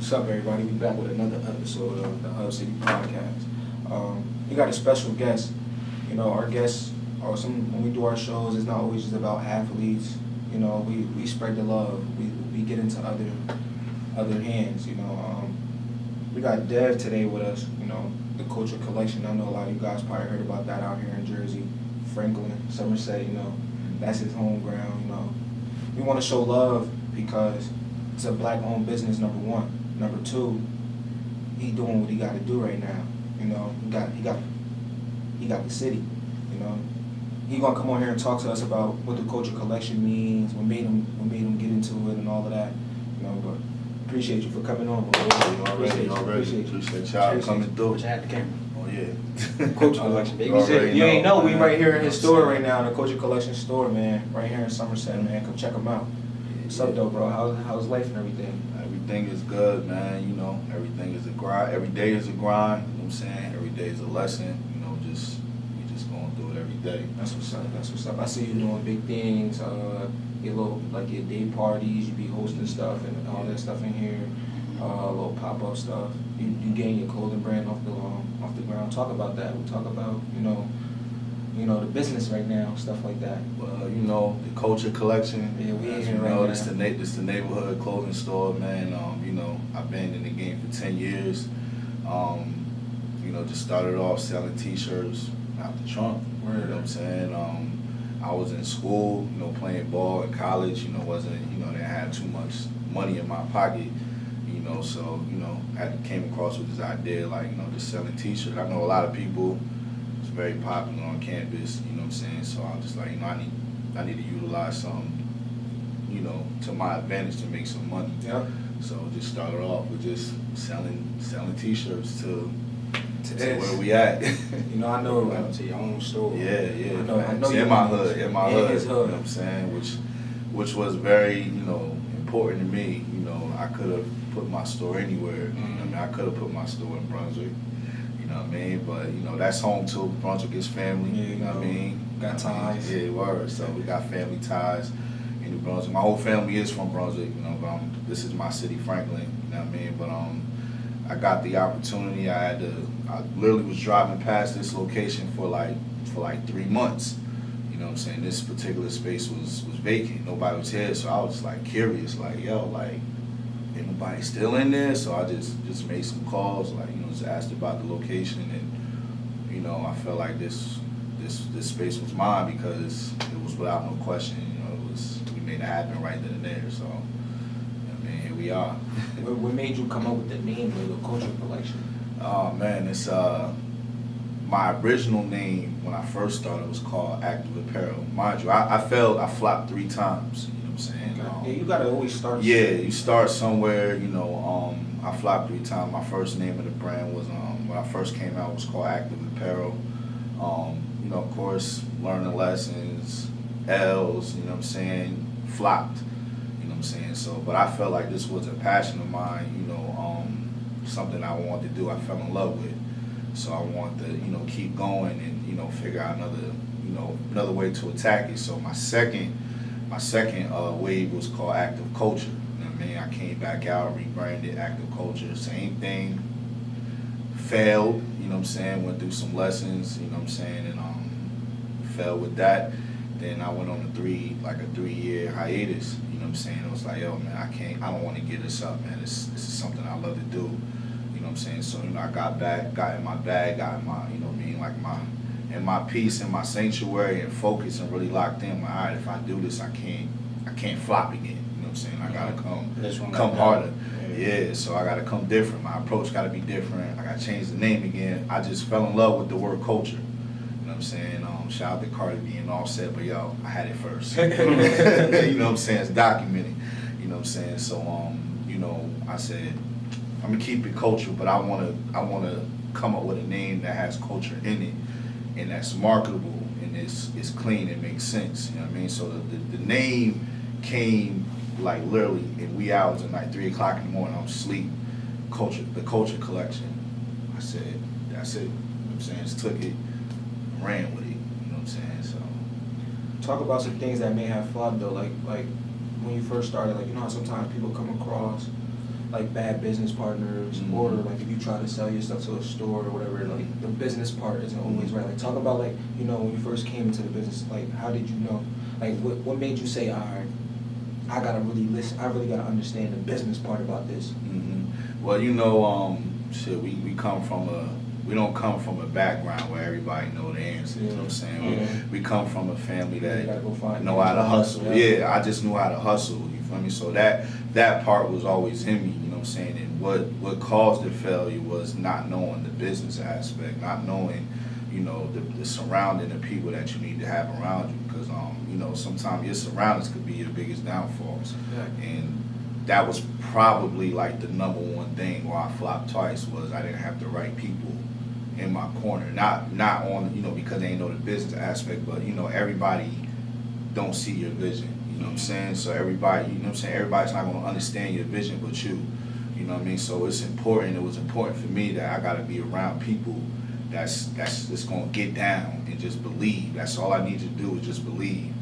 What's up, everybody? We back with another episode of the Hub City Podcast. We got a special guest. You know, our guests are when we do our shows, it's not always just about athletes. You know, we spread the love. We get into other hands. You know, we got Dev today with us. You know, the Culture Collection. I know a lot of you guys probably heard about that out here in Jersey, Franklin, Somerset. You know, that's his home ground. You know, we want to show love because it's a black-owned business. Number one. Number two, he doing what he got to do right now. You know, he got the city. You know, he gonna come on here and talk to us about what the Culture Collection means, what made him get into it, and all of that. You know, but appreciate you for coming on. Bro. Appreciate y'all coming through. But you had the camera. Oh yeah. Culture Collection, baby. You ain't know we right here in his store right now, the Culture Collection store, man. Right here in Somerset, man. Come check him out. What's up, though, bro? How's life and everything? Everything is good, man. You know, everything is a grind. Every day is a grind. You know what I'm saying? Every day is a lesson. You know, we just going through it every day. That's what's up. That's what's up. I see you doing big things. Your day parties. You be hosting stuff and all that stuff in here. Little pop up stuff. You gain your clothing brand off the ground. Talk about that. We talk about the business right now, stuff like that. Well, you know, the Culture Collection. Yeah, we in as here you right know, now. This the neighborhood clothing store, man. You know, I've been in the game for 10 years. You know, just started off selling T-shirts out the trunk. You know what I'm saying? I was in school, you know, playing ball in college. You know, didn't have too much money in my pocket. You know, so I came across with this idea, like, just selling T-shirts. I know a lot of people. It's very popular on campus, you know what I'm saying? So I was just like, I need to utilize something, to my advantage to make some money. Yeah. So just started off with just selling T-shirts to where we at. I know to your own store. Yeah. I know in my hood, his hood. You know what I'm saying? Which was very, important to me. You know, I could have put my store anywhere. Mm-hmm. I mean, I could have put my store in Brunswick. You know what I mean? But, that's home too. Brunswick is family. Yeah, you know what I mean? Got ties. Yeah, word. So we got family ties in New Brunswick. My whole family is from Brunswick, but this is my city, Franklin. You know what I mean? But I got the opportunity. I literally was driving past this location for like 3 months. You know what I'm saying? This particular space was vacant. Nobody was here, so I was like curious, like, ain't nobody still in there? So I just made some calls, just asked about the location, and I felt like this space was mine because it was without no question. We made it happen right then and there. So here we are. What made you come up with the name of the Culture Collection? Oh man, it's my original name when I first started was called Active Apparel. Mind you, I flopped 3 times. You know what I'm saying? Yeah, you gotta always start. Yeah, you start somewhere. I flopped 3 times. My first name of the brand was when I first came out was called Active Apparel. Of course, learning lessons, L's. You know what I'm saying? Flopped. You know what I'm saying? So, but I felt like this was a passion of mine. Something I wanted to do. I fell in love with. So I wanted to, keep going and, figure out another way to attack it. So my second wave was called Active Culture. You know what I mean? I came back out, rebranded Active Culture, same thing. Failed, you know what I'm saying? Went through some lessons, you know what I'm saying, and failed with that. Then I went on a 3-year hiatus. You know what I'm saying? It was like, yo, man, I don't want to give this up, man. This is something I love to do. You know what I'm saying? So, I got back, got in my bag, got in my, in my peace and my sanctuary and focus and really locked in. All right, if I do this, I can't flop again. You know what I'm saying? I gotta come harder. Yeah, so I gotta come different. My approach gotta be different. I gotta change the name again. I just fell in love with the word culture. You know what I'm saying? Shout out to Cardi B and Offset, but yo, I had it first. You know what I'm saying? It's documented. You know what I'm saying? So, I said, I'm gonna keep it culture, but I wanna come up with a name that has culture in it, and that's marketable, and it's clean, it makes sense. You know what I mean? So the name came like literally in wee hours at like 3 o'clock in the morning. I'm asleep. The Culture Collection. I said, that's it. You know what I'm saying? Just took it, ran with it. You know what I'm saying? So. Talk about some things that may have flopped though, like when you first started, like you know how sometimes people come across like bad business partners, or like if you try to sell your stuff to a store or whatever, like the business part isn't always right. Like talk about like, you know, when you first came into the business, like how did you know, like what made you say, all right, I gotta really listen, I really gotta understand the business part about this. Well, you know, shit, we come from we don't come from a background where everybody know the answer. You know what I'm saying? We come from a family that know how to hustle. Yeah, I just knew how to hustle. You feel me? So that part was always in me. You know what I'm saying? And what caused the failure was not knowing the business aspect, not knowing, you know, the surrounding, the people that you need to have around you. Because you know, sometimes your surroundings could be your biggest downfall. And that was probably like the number one thing where I flopped twice, was I didn't have the right people in my corner. Not on, you know, because they ain't know the business aspect, but you know, everybody don't see your vision. You know what I'm saying? So everybody, you know what I'm saying, everybody's not gonna understand your vision but you. You know what I mean? So it's important, it was important for me that I gotta be around people that's just gonna get down and just believe. That's all I need to do is just believe.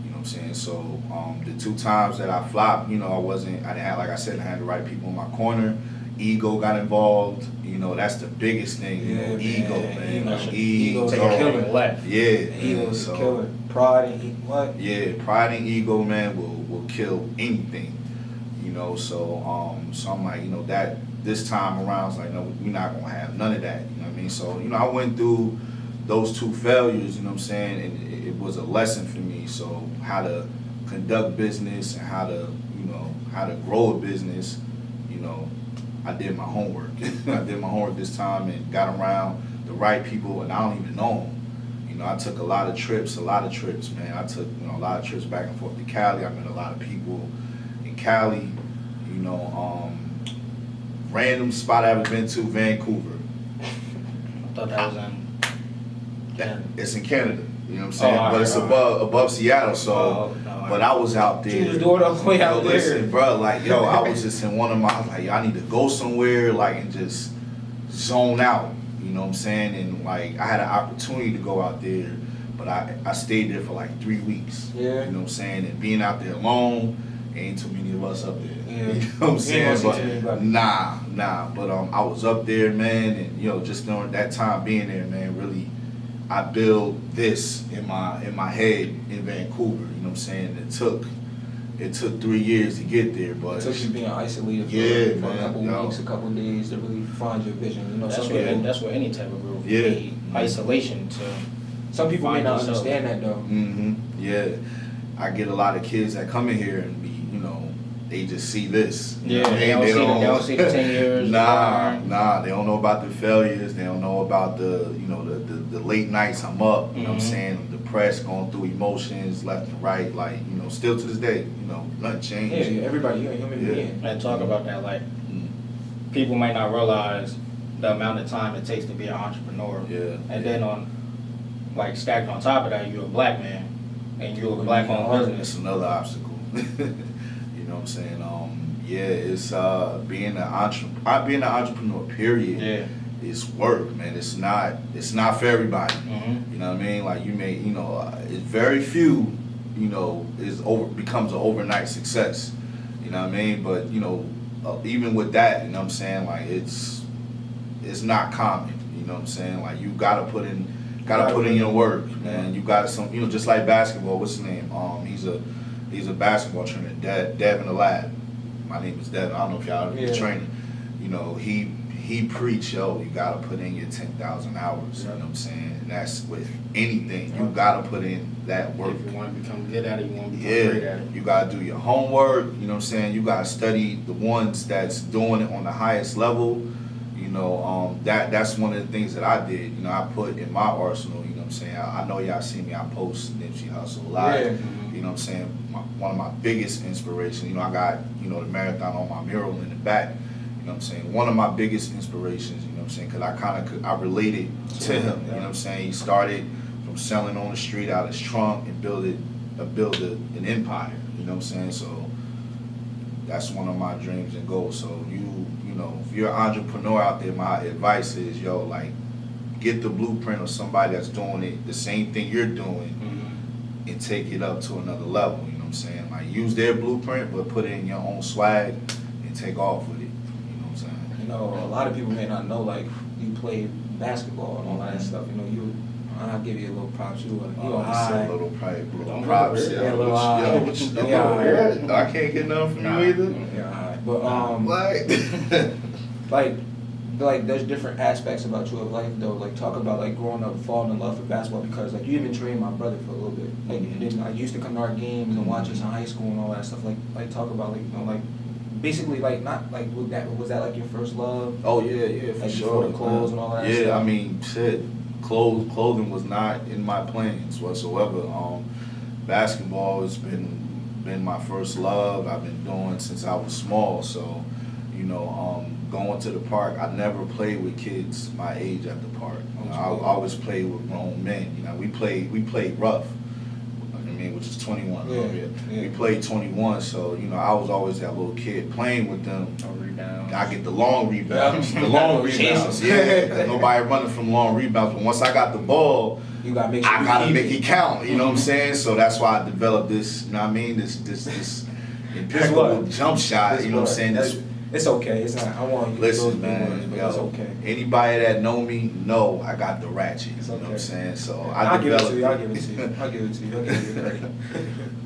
You know what I'm saying? So the 2 times that I flopped, you know, I didn't have, like I said, I had the right people in my corner. Ego got involved. You know, that's the biggest thing. You know, ego, man. Ego's a killer. Yeah. Ego's a killer. Pride and what? Yeah, pride and ego, man, will kill anything. You know, so I'm like, you know, that this time around, it's like, no, we're not gonna have none of that. You know what I mean? So, you know, I went through those 2 failures, you know what I'm saying, and it was a lesson for me. So how to conduct business and how to grow a business, you know, I did my homework. I did my homework this time and got around the right people, and I don't even know them. You know, I took a lot of trips, man. I took, you know, a lot of trips back and forth to Cali. I met a lot of people in Cali. You know, random spot I haven't been to, Vancouver. I thought that was in Canada. It's in Canada. You know what I'm saying? But it's above Seattle, so. But I was out there. You was doing all the way out there. Listen, bro, like, yo, I was just in one of my, I was like, I need to go somewhere, like, and just zone out. You know what I'm saying? And, like, I had an opportunity to go out there, but I stayed there for, like, 3 weeks. Yeah. You know what I'm saying? And being out there alone, ain't too many of us up there. Yeah. You know what I'm saying? But nah. But I was up there, man, and, you know, just during that time being there, man, really, I built this in my head in Vancouver. You know what I'm saying? It took 3 years to get there, but it took you being isolated for a couple weeks, a couple days to really find your vision. You know, that's what any type of growth need. Isolation to. Some people may not understand that though. Yeah, I get a lot of kids that come in here and be, you know, they just see this. Yeah, they don't see the 10 years. Nah, they don't know about the failures. They don't know about the, you know, the late nights I'm up. You know what I'm saying? I'm depressed, going through emotions left and right. Like, you know, still to this day, you know, nothing changed. Yeah, everybody, you're a human being. And talk about that, like, people might not realize the amount of time it takes to be an entrepreneur. Yeah. And then like, stacked on top of that, you're a black man, and you're a black-owned business. It's another obstacle. You know what I'm saying? Yeah, it's being an entrepreneur. Period. Yeah. It's work, man. It's not for everybody. You know what I mean? Like, you may, you know, it's very few, you know, becomes an overnight success. You know what I mean? But, you know, even with that, you know what I'm saying? Like, it's not common. You know what I'm saying? Like, you gotta put in your work, man. You got some, you know, just like basketball. What's his name? He's a basketball trainer, Devin the Lad. My name is Devin. I don't know if y'all are training. You know, he preached, yo, you gotta put in your 10,000 hours. You know what I'm saying? And that's with anything. You gotta put in that work. If you want to become good at it, you want to become great at it. You gotta do your homework. You know what I'm saying? You gotta study the ones that's doing it on the highest level. You know, that's one of the things that I did. You know, I put in my arsenal. You know what I'm saying? I know y'all see me. I post Nipsey Hussle live. Yeah. You know what I'm saying? One of my biggest inspirations. You know, I got, you know, the marathon on my mural in the back. You know what know what I'm saying? One of my biggest inspirations, you know what I'm saying? Because I related to him, you know what I'm saying? He started from selling on the street out his trunk and built an empire, you know what I'm saying? So that's one of my dreams and goals. So you know, if you're an entrepreneur out there, my advice is, yo, like, get the blueprint of somebody that's doing it, the same thing you're doing, and take it up to another level, you know what I'm saying? Like, use their blueprint, but put it in your own swag and take off with it, you know what I'm saying? You know, a lot of people may not know, like, you played basketball and all that stuff. You know, I'll give you a little props. You a high. Little props. Yeah, a little high. I can't get nothing from you either. Yeah, high. But Like, like there's different aspects about your life though. Like talk about like growing up, falling in love with basketball because like you even trained my brother for a little bit. Like and then I used to come to our games and watch us in high school and all that stuff. Like talk about like you know like basically like not like was that like your first love? oh yeah, for like sure. before the clothes and all that Yeah, stuff? I mean, shit, clothing was not in my plans whatsoever. Basketball has been my first love. I've been doing since I was small. So, you know, going to the park, I never played with kids my age at the park. You know, I always played with grown men. You know, we played rough. I mean, which is 21. Yeah. We played 21, so you know, I was always that little kid playing with them. I get the long rebounds, Yeah. the long rebounds. Yeah, nobody running from long rebounds. But once I got the ball, You gotta make sure I gotta make it count. You know what I'm saying? So that's why I developed this. You know what I mean? This impeccable jump shot. You know what I'm saying? This. It's okay. It's not. I want you to Listen, those man, words, but yo, it's okay. anybody that know me know I got the ratchet. It's You know what okay. I'm saying? So I'll give it to you. I'll give it to you. I'll give it to you. I'll give you the credit.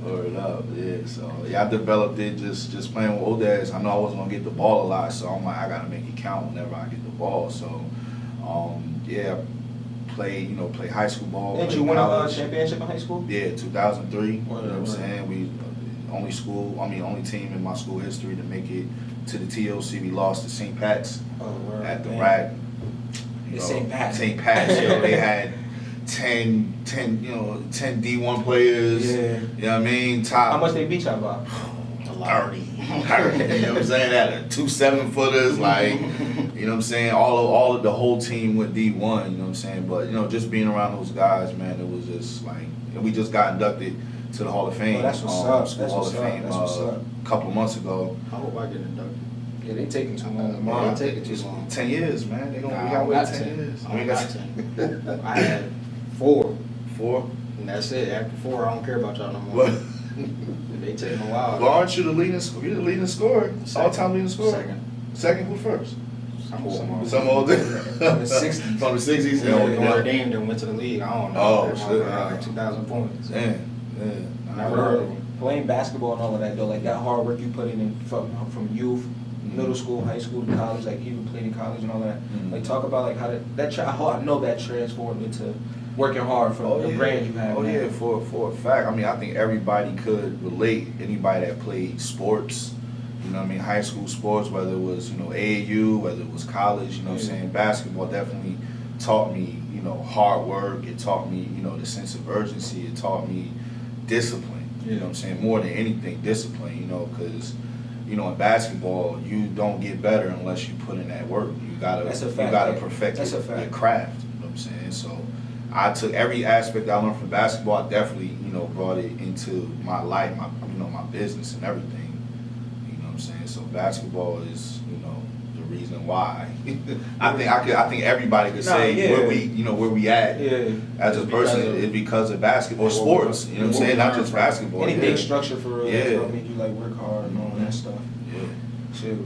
Word up, yeah. So yeah, I developed it just playing with old dads. I know I wasn't gonna get the ball a lot, so I'm like I gotta make it count whenever I get the ball. So yeah, play high school ball. Didn't play you win a college. championship in high school? Yeah, 2003. You know Word, what I'm word. saying? We only team in my school history to make it to the TOC. We lost to St. Pat's at the RAC. It's St. Pat's. St. Pat's, they had 10 D1 players. Yeah. You know what I mean? Top. How much they beat y'all by? 30. You know what I'm saying? That 2 7-footers, like, you know what I'm saying? All of the whole team went D1, you know what I'm saying? But, you know, just being around those guys, man, it was just like, and we just got inducted to the Hall of Fame. Oh, that's what's up. School That's Hall what's of up. Fame That's what's up. a couple months ago. I hope I get inducted. Yeah, they taking too long. Man, Man. take it too long. 10 years, man. We Nah, got I wait got 10 years. I got 10. I had 4, 4? and that's it. After 4, I don't care about y'all no more. What? They taking a while. Well, aren't you the leading scorer? You're the leading scorer. All-time leading scorer. Second. Who first? Some older. From the 60s. From the 60s? Yeah, Yeah. Notre Dame then went to the league. I don't know. Oh, That shit. motherfucker had like 2,000 points. Yeah. Never heard of him. Playing basketball and all of that though, like that hard work you put in from youth, middle school, high school, to college, like even playing in college and all that. Mhm. Like talk about like how I know that transformed into working hard for the brand you have. Oh now. yeah, for a fact. I mean, I think everybody could relate. Anybody that played sports, you know what I mean, high school sports, whether it was, you know, AAU, whether it was college, you know what I'm saying, basketball definitely taught me, you know, hard work. It taught me, you know, the sense of urgency. It taught me discipline. You know what I'm saying? More than anything, discipline, you know, because, you know, in basketball, you don't get better unless you put in that work. That's a fact, you gotta yeah. perfect That's a your fact. craft. You know what I'm saying? So I took every aspect I learned from basketball. I definitely, you know, brought it into my life, my business and everything. You know what I'm saying? So basketball is, you know, the reason why. I think everybody could say where we at as a It's person because of- is because of basketball, sports. You know what I'm saying? Not just basketball. Anything yeah. structured for real, that's what made you like work hard and all that stuff. Yeah. Shit.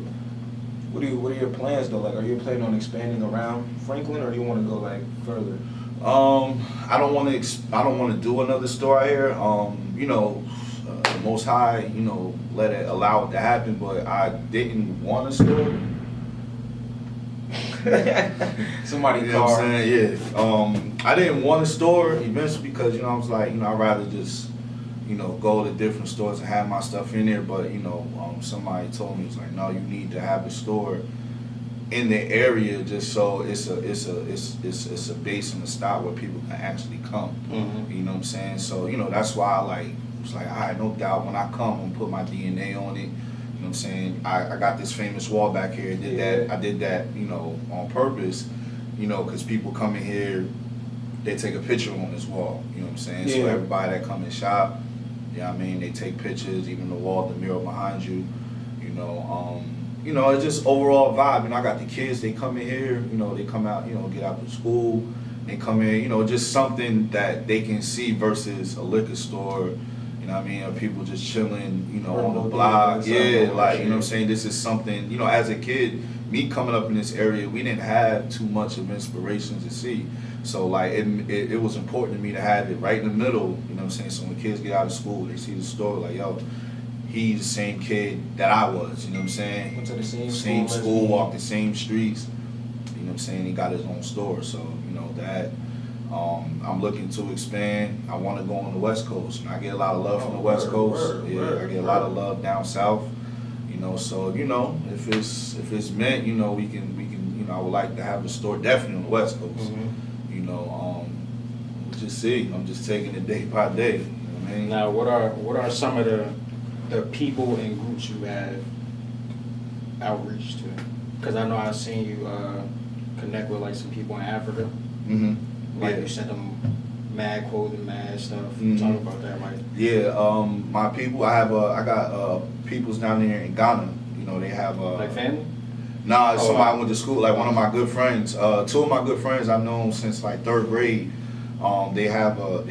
What are your plans though? Like, are you planning on expanding around Franklin, or do you want to go like further? I don't want to do another store out here. You know, the Most High, you know, allow it to happen. But I didn't want a store. Somebody You know what car. I'm saying? Yeah. I didn't want a store eventually because, you know, I was like, you know, I'd rather just, you know, go to different stores and have my stuff in there. But, you know, somebody told me, it's like, no, you need to have a store in the area just so it's a base and a stop where people can actually come. Mhm. You know what I'm saying? So, you know, that's why I was like, all right, no doubt when I come, I'm gonna put my DNA on it. You know what I'm saying? I got this famous wall back here. I did that, you know, on purpose, you know, because people come in here, they take a picture on this wall. You know what I'm saying? So Yeah. everybody that come and shop, you know what I mean, they take pictures, even the wall, the mural behind you, you know, it's just overall vibe. You know, I got the kids, they come in here, you know, they come out, you know, get out to school, they come in, you know, just something that they can see versus a liquor store, you know what I mean, or people just chilling, you know, on the block. Yeah, like, you know what I'm saying, this is something, you know, as a kid, me coming up in this area, we didn't have too much of inspiration to see. So like it was important to me to have it right in the middle, you know what I'm saying? So when kids get out of school, they see the store, like, yo, he's the same kid that I was, you know what I'm saying? Went to the same school, walked the same streets, you know what I'm saying? He got his own store, so, you know, that, I'm looking to expand. I want to go on the West Coast, and I get a lot of love from the West Coast. I get a lot of love down south, you know, so, you know, if it's meant, you know, we can, you know, I would like to have a store definitely on the West Coast. Mm-hmm. You know, we'll just see. I'm just taking it day by day. You know what I mean? Now, what are some of the people and groups you have outreach to? Because I know I've seen you connect with like some people in Africa. Mm-hmm. Like Yeah. you sent them mad clothing, mad stuff. Mm-hmm. Talk about that, Mike. Yeah. My people. I got peoples down there in Ghana. You know, they have Like family? Nah, Oh, somebody I wow. went to school. Like one of my good friends. Two of my good friends I've known since like third grade. They have a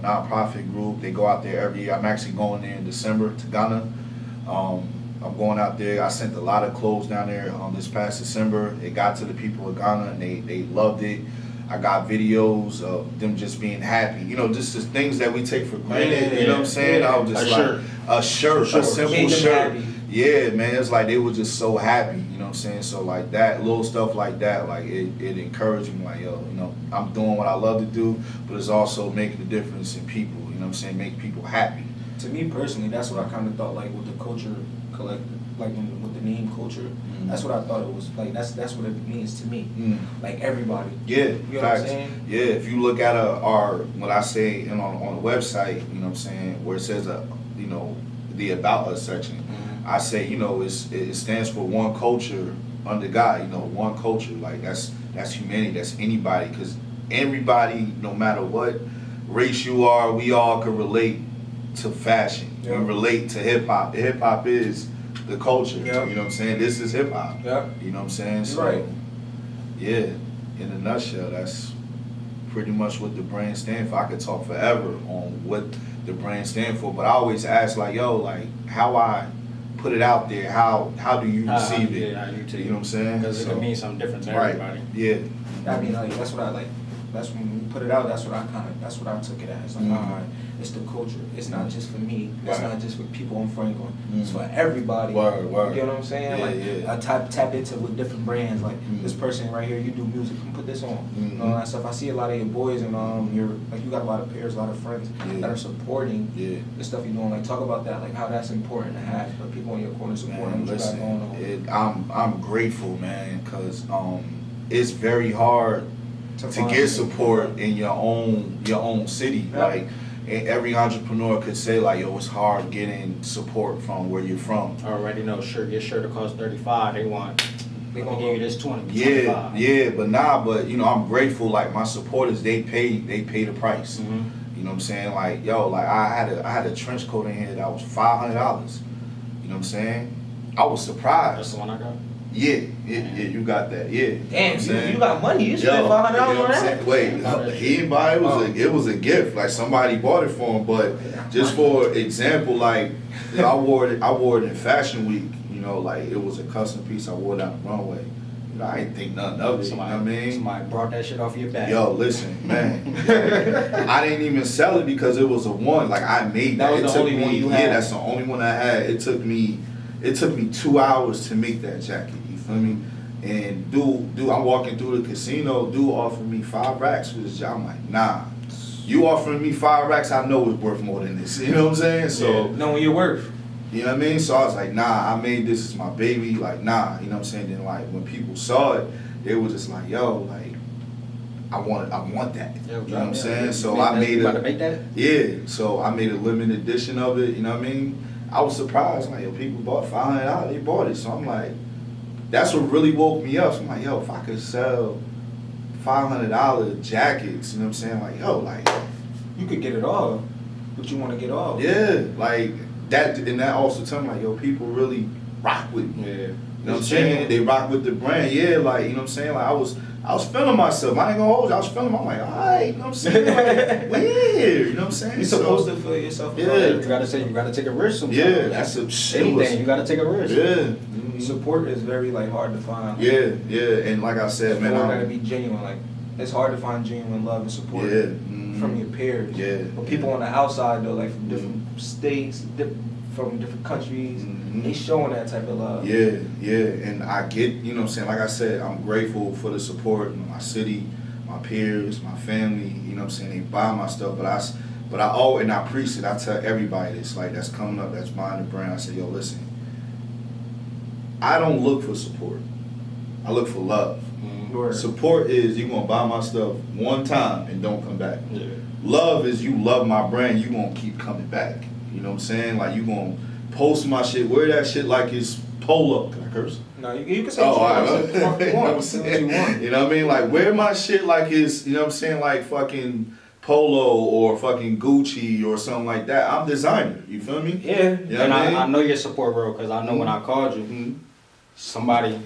nonprofit group. They go out there every year. I'm actually going there in December to Ghana. I'm going out there. I sent a lot of clothes down there this past December. It got to the people of Ghana and they loved it. I got videos of them just being happy. You know, just the things that we take for granted. You know what I'm saying? I was just a shirt, a simple shirt. Happy. Yeah, man, it's like they were just so happy, you know what I'm saying? So like that, little stuff like that, like it encouraged me, like, yo, you know, I'm doing what I love to do, but it's also making a difference in people, you know what I'm saying? Make people happy. To me personally, that's what I kind of thought, like with the Culture Collective, like with the name Culture. That's what I thought it was like. That's what it means to me. Like everybody. Yeah, You know what I'm facts. saying? Yeah, if you look at our what I say on the website, you know what I'm saying, where it says you know, the About Us section, I say, you know, it stands for one culture under God. You know, one culture. Like that's humanity. That's anybody. Because everybody, no matter what race you are, we all can relate to fashion. Yeah. We relate to hip hop. The hip hop is the culture. Yeah. You know what I'm saying? This is hip hop. Yeah. You know what I'm saying? You're So, right. yeah, in a nutshell, that's pretty much what the brand stand for. I could talk forever on what the brand stand for, but I always ask, like, yo, like, how I put it out there, how do you receive it? Yeah, how you take You know what I'm saying? Because it So, can mean something different to right. everybody. Yeah. I mean, like that's what I like. That's when we put it out. That's what I took it as. Like, alright, it's the culture. It's not just for me. It's Right. not just for people on Franklin. It's for everybody. Word. You get what I'm saying? Yeah, like yeah. I tap into with different brands. Like this person right here, you do music. Come put this on. You know, that stuff. I see a lot of your boys and you're like you got a lot of peers, a lot of friends that are supporting the stuff you're doing. Like talk about that. Like how that's important to have for people in your corner supporting what you got going on. I'm grateful, man, because it's very hard to find get support in your own city. Yeah. Like every entrepreneur could say, like, yo, it's hard getting support from where you're from. I already know your shirt will cost $35. They gonna give you this 20. Yeah, 25. but you know, I'm grateful. Like my supporters, they pay the price. Mm-hmm. You know what I'm saying? Like, yo, like I had a trench coat in here that was $500. You know what I'm saying? I was surprised. That's the one I got. Yeah, you got that. Yeah. Damn, you got money. You spent $500 you know on what I'm that. saying? Wait, he didn't buy it. It was a gift. Like somebody bought it for him. But just for example, like you know, I wore it in Fashion Week. You know, like it was a custom piece. I wore it down the runway. You know, I didn't think nothing of it. You know what I mean? Somebody brought that shit off your back. Yo, listen, man. I didn't even sell it because it was a one. Like I made that. That was the only one you had? Yeah, that's the only one I had. It took me 2 hours to make that jacket. You feel me? And dude, I'm walking through the casino. Dude offered me 5 racks for this job. I'm like, nah. You offering me 5 racks? I know it's worth more than this. You know what I'm saying? So Knowing your worth. you know what I mean? So I was like, nah, I made this as my baby. Like, nah, you know what I'm saying? Then like when people saw it, they were just like, yo, like, I want that. You know what I'm saying? So I made about to make that? yeah. So I made a limited edition of it, you know what I mean? I was surprised. Like, yo, people bought $500. They bought it. So I'm like, that's what really woke me up. So I'm like, yo, if I could sell $500 jackets, you know what I'm saying? Like, yo, like, You could get it all, but you want to get all. yeah, like that, and that also tell me like, yo, people really rock with me. Yeah. You know what I'm saying? They rock with the brand. Yeah, like, you know what I'm saying? Like, I was feeling myself. I ain't gonna hold you. I was feeling. I'm like, all right, you know what I'm saying? Like, weird. You know what I'm saying? You're supposed to feel yourself. Yeah. You gotta take a risk sometimes. Yeah, that's a shit. Anything, you gotta take a risk. Yeah. Mm-hmm. Support is very like hard to find. Yeah, yeah, and like I said, man, Support gotta be genuine. Like it's hard to find genuine love and support from your peers. Yeah. But people on the outside though, like from different states, from different countries, they showing that type of love. Yeah, yeah, and I get, you know what I'm saying, like I said, I'm grateful for the support, my city, my peers, my family, you know what I'm saying, they buy my stuff, but I always, and I preach it, I tell everybody this, like that's coming up, that's buying the brand, I say, yo, listen, I don't look for support, I look for love. Word. Support is you gonna buy my stuff one time and don't come back. Yeah. Love is you love my brand, you gonna keep coming back. You know what I'm saying? Like you gonna post my shit, wear that shit like it's polo. Can I curse? No, you can say Oh, what I you know. want. Say what you want. Say what you want. You know what I mean? Like wear my shit like it's, you know what I'm saying, like fucking polo or fucking Gucci or something like that. I'm designer. You feel me? Yeah. You know And what I mean? I know your support, bro, because I know when I called you, Mhm. somebody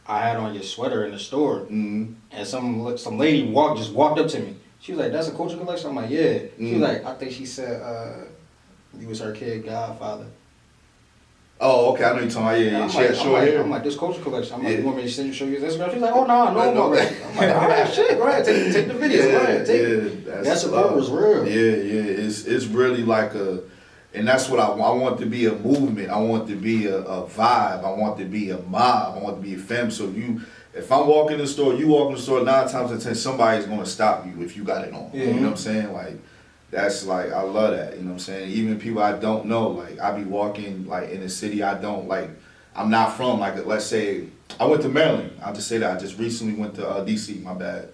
I had on your sweater in the store, Mhm. and some lady just walked up to me. She was like, "That's a Culture Collection." I'm like, "Yeah." She was like, I think she said you was her kid godfather. Oh, okay. I know you're talking about, yeah. I'm She like, had short hair. I'm like, this Culture Collection. I'm like, Yeah. you want me to send you show you this Instagram? She's like, oh no, No, no, no. I'm like, all right, shit, go ahead, take the video, go ahead, take it. That support was real. Yeah, yeah. It's really like a, and that's what I want to be a movement. I want to be a vibe. I want to be a mob. I want to be a fam. So if I'm walking in the store, you walk in the store, 9 times out of 10, somebody's gonna stop you if you got it on. Yeah. You know what I'm saying? Like that's like I love that. You know what I'm saying? Even people I don't know, like I be walking like in a city I don't like. I'm not from, like let's say I went to Maryland. I'll just say that I just recently went to DC. My bad.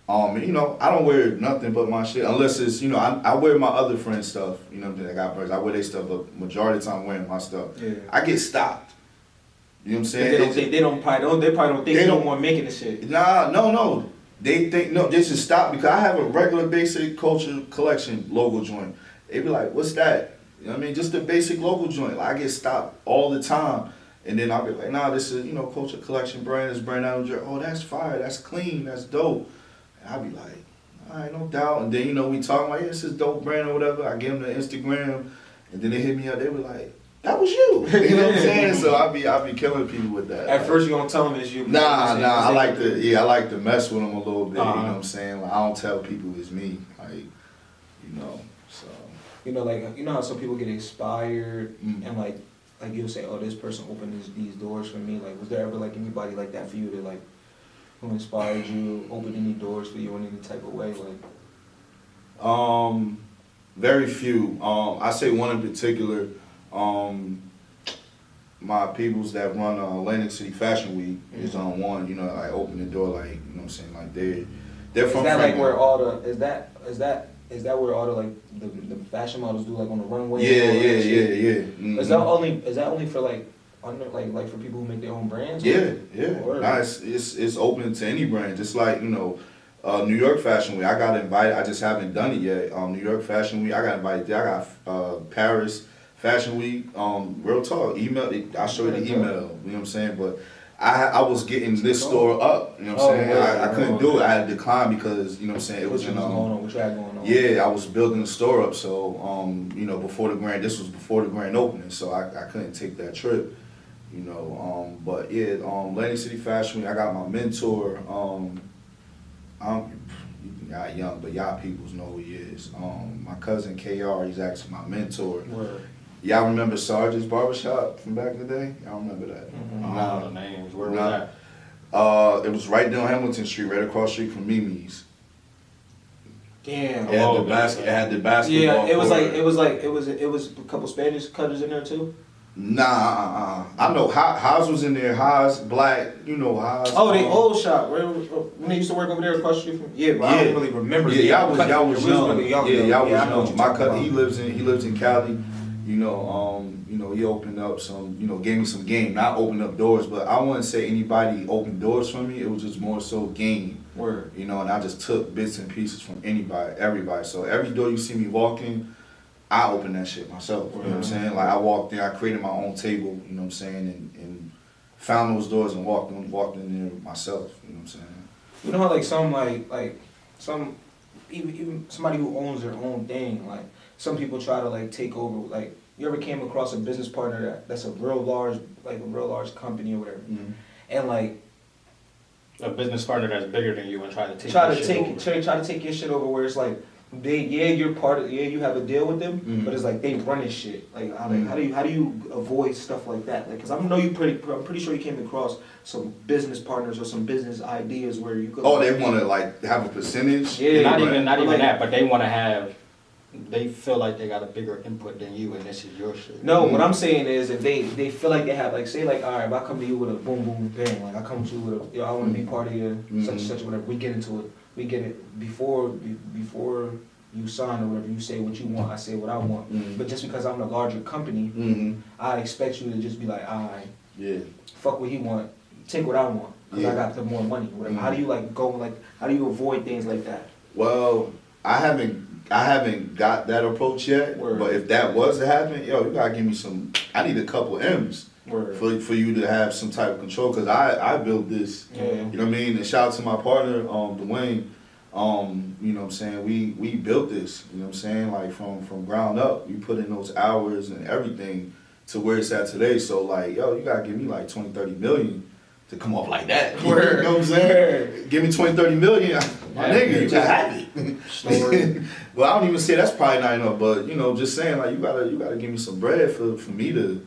And, you know, I don't wear nothing but my shit unless it's, you know, I wear my other friends' stuff. You know what I'm saying? I got birds. I wear their stuff, but majority of the time I'm wearing my stuff. Yeah. I get stopped. You know what I'm saying? They probably don't think they you don't don't want making the shit. Nah, no. They think, no, they should stop because I have a regular basic Culture Collection logo joint. They be like, what's that? You know what I mean? Just a basic logo joint. Like, I get stopped all the time. And then I'll be like, nah, this is, you know, Culture Collection brand, this brand out of oh, that's fire, that's clean, that's dope. And I'll be like, all right, no doubt. And then, you know, we talking like, yeah, this is dope brand or whatever. I give them the Instagram. And then they hit me up. They were like, that was you. You know what I'm saying? So I'll be killing people with that. At first you gonna tell them it's you. Nah. I like to mess with them a little bit. You know Uh-huh. what I'm saying? Like, I don't tell people it's me. Like, you know. So. You know, like you know how some people get inspired Mm. and like you'll say, oh, this person opened these doors for me. Like, was there ever like anybody like that for you that like who inspired you, opened any doors for you in any type of way? Like, Very few. I say one in particular. My peoples that run Atlantic City Fashion Week is on one. You know, like open the door, like, you know what I'm saying, like they're from. is that like Franklin. where all the is that where all the like the fashion models do like on the runway? Yeah. and all that shit? Yeah. Mhm. Is that only for like under like for people who make their own brands? Yeah. Word. Nah, it's open to any brand. Just like, you know, New York Fashion Week. I got invited. I just haven't done it yet. New York Fashion Week. I got invited there. I got Paris Fashion Week. Real talk. Email. I'll show you the email. You know what I'm saying? But I was getting this store up. You know what I'm saying? I couldn't do it. I had to decline because, you know what I'm saying, it was in going on? What you had going on? yeah, I was building the store up, so you know, this was before the grand opening, so I couldn't take that trip, you know. But yeah, Atlantic City Fashion Week, I got my mentor. Y'all young, but y'all peoples know who he is. My cousin KR, he's actually my mentor. Word. Y'all remember Sarge's Barbershop from back in the day? Y'all remember that? Mm-hmm. I don't know the names. Where was that? It was right down Hamilton Street, right across the street from Mimi's. Damn. It had the basketball. Yeah, it was court. it was a couple Spanish cutters in there too. Nah, I know Haas was in there. Haas, Black, you know Haas. Oh, the old shop when they used to work over there across the street from. Yeah, but I don't really remember. Yeah, y'all was young. Really young. Yeah, y'all was I know what young. you're My talking cousin, about. he lives in Cali. He opened up some, gave me some game. Not opened up doors, but I wouldn't say anybody opened doors for me. It was just more so game. Word. And I just took bits and pieces from everybody. So every door you see me walking, I open that shit myself. You know what I'm saying? Like I walked in, I created my own table, you know what I'm saying, and found those doors and walked in there myself, you know what I'm saying? You know how like some even somebody who owns their own thing, like some people try to like take over. Like you ever came across a business partner that's a real large company or whatever, and like a business partner that's bigger than you and try to take your shit over where it's like you have a deal with them, but it's like they running shit. Like how do you avoid stuff like that? Like, cause I'm pretty sure you came across some business partners or some business ideas where you could. Oh, they want to like have a percentage. Yeah, not even that, but they want to have. They feel like they got a bigger input than you, and this is your shit. No, what I'm saying is if they feel like they have, like, say like, all right, if I come to you with a boom boom bang, like I come to you with I want to be part of your such and such or whatever. We get into it. We get it before you sign or whatever. You say what you want, I say what I want. But just because I'm a larger company, I expect you to just be like, all right, fuck what he want, take what I want, because I got the more money. Whatever. How do you how do you avoid things like that? Well, I haven't got that approach yet. Word. But if that was to happen, you gotta give me some. I need a couple M's. Word. For you to have some type of control, because I built this. Yeah. You know what I mean? And shout out to my partner, Dwayne. You know what I'm saying? We built this, you know what I'm saying? Like from ground up. You put in those hours and everything to where it's at today. So like, you gotta give me like 20, 30 million to come off like that. You know what I'm saying? Give me 20, 30 million, my nigga, you can have it. Well, I don't even say that's probably not enough, but just saying like you gotta give me some bread for me to